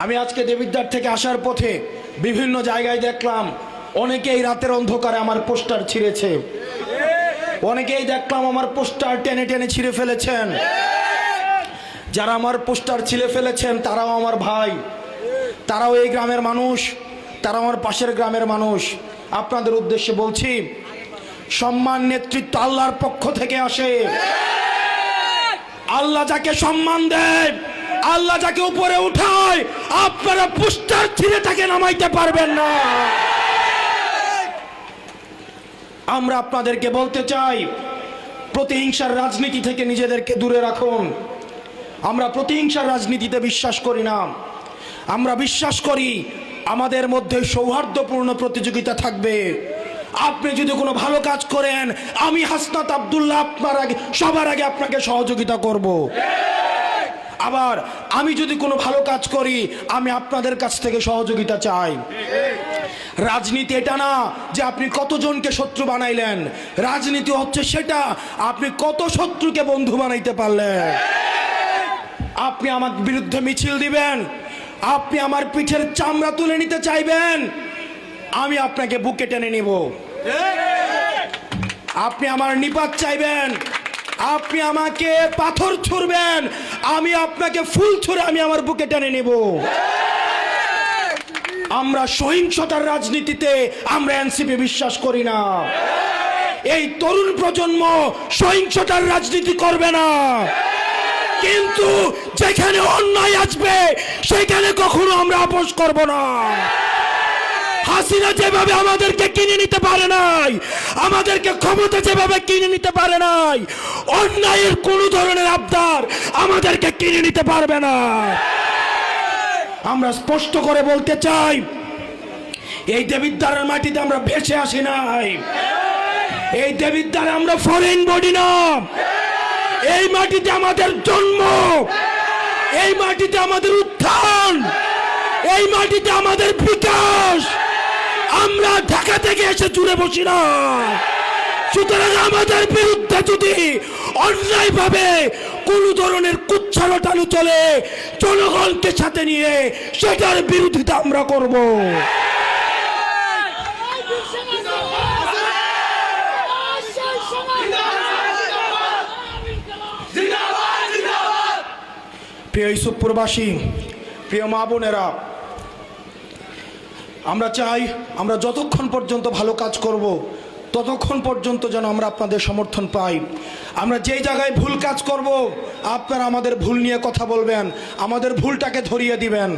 আমি আজকে দেবিদ্বার থেকে আসার পথে বিভিন্ন জায়গায় দেখলাম অনেকেই রাতের অন্ধকারে আমার পোস্টার ছিঁড়েছে, অনেকেই দেখলাম আমার পোস্টার টেনে টেনে ছিঁড়ে ফেলেছেন। যারা আমার পোস্টার ছিঁড়ে ফেলেছেন তারাও আমার ভাই, তারাও এই গ্রামের মানুষ, তারা আমার পাশের গ্রামের মানুষ। আপনাদের উদ্দেশ্যে বলছি, সম্মান নেতৃত্ব আল্লাহর পক্ষ থেকে আসে। আল্লাহ যাকে সম্মান দেয়, আল্লাহ যাকে উপরে উঠায়, আপনারা পোস্টার ছিঁড়ে তাকে নামাইতে পারবেন না। আমরা আপনাদেরকে বলতে চাই, প্রতিহিংসার রাজনীতি থেকে নিজেদেরকে দূরে রাখুন। আমরা প্রতিহিংসার রাজনীতিতে বিশ্বাস করি না। আমরা বিশ্বাস করি আমাদের মধ্যে সৌহার্দ্যপূর্ণ প্রতিযোগিতা থাকবে। আপনি যদি কোনো ভালো কাজ করেন, আমি হাসনাত আব্দুল্লাহ আপনার আগে, সবার আগে আপনাকে সহযোগিতা করব। আবার আমি যদি কোনো ভালো কাজ করি, আমি আপনাদের কাছ থেকে সহযোগিতা চাই। রাজনীতি এটা না যে আপনি কতজনকে শত্রু বানাইলেন, রাজনীতি হচ্ছে সেটা আপনি কত শত্রুকে বন্ধু বানাইতে পারলেন। আপনি আমার বিরুদ্ধে মিছিল দিবেন, আপনি আমার পিঠের চামড়া তুলে নিতে চাইবেন, আমি আপনাকে বুকে টেনে নিব। আপনি আমার নিপাত চাইবেন, আপনি আমাকে পাথর ছুঁড়বেন, আমি আপনাকে ফুল ছুঁড়ে আমি আমার বুকে টেনে নেব। আমরা সহিংসতার রাজনীতিতে আমরা এনসিপি বিশ্বাস করি না। এই তরুণ প্রজন্ম সহিংসতার রাজনীতি করবে না, কিন্তু যেখানে অন্যায় আসবে সেখানে কখনো আমরা আপোষ করব না। হাসিনা যেভাবে আমাদেরকে কিনে নিতে পারে নাই, আমাদেরকে ক্ষমতা যেভাবে কিনে নিতে পারে নাই, অন্যায়ের কোন ধরনের আবদার আমাদেরকে কিনে নিতে পারবে না। আমরা স্পষ্ট করে বলতে চাই, এই দেবিদ্বারের মাটিতে আমরা ভেসে আসি নাই, এই দেবিদ্বারে আমরা ফরেন বডি না। এই মাটিতে আমাদের জন্ম, এই মাটিতে আমাদের উত্থান, এই মাটিতে আমাদের বিকাশ। আমরা ঢাকা থেকে এসে জুড়ে বসি না। সুতরাং আমাদের বিরুদ্ধে যদি অন্যায় ভাবে কোন ধরনের কুচ্ছারটানো চলে, জনগণকে সাথে নিয়ে সেটার বিরোধিতা আমরা করব। প্রিয় ইউসুফপুরবাসী, প্রিয় মা বোনেরা, আমরা চাই আমরা যতক্ষণ পর্যন্ত ভালো কাজ করব ততক্ষণ পর্যন্ত যেন আমরা আপনাদের সমর্থন পাই। আমরা যেই জায়গায় ভুল কাজ করব আপনারা আমাদের ভুল নিয়ে কথা বলবেন, আমাদের ভুলটাকে ধরিয়ে দিবেন।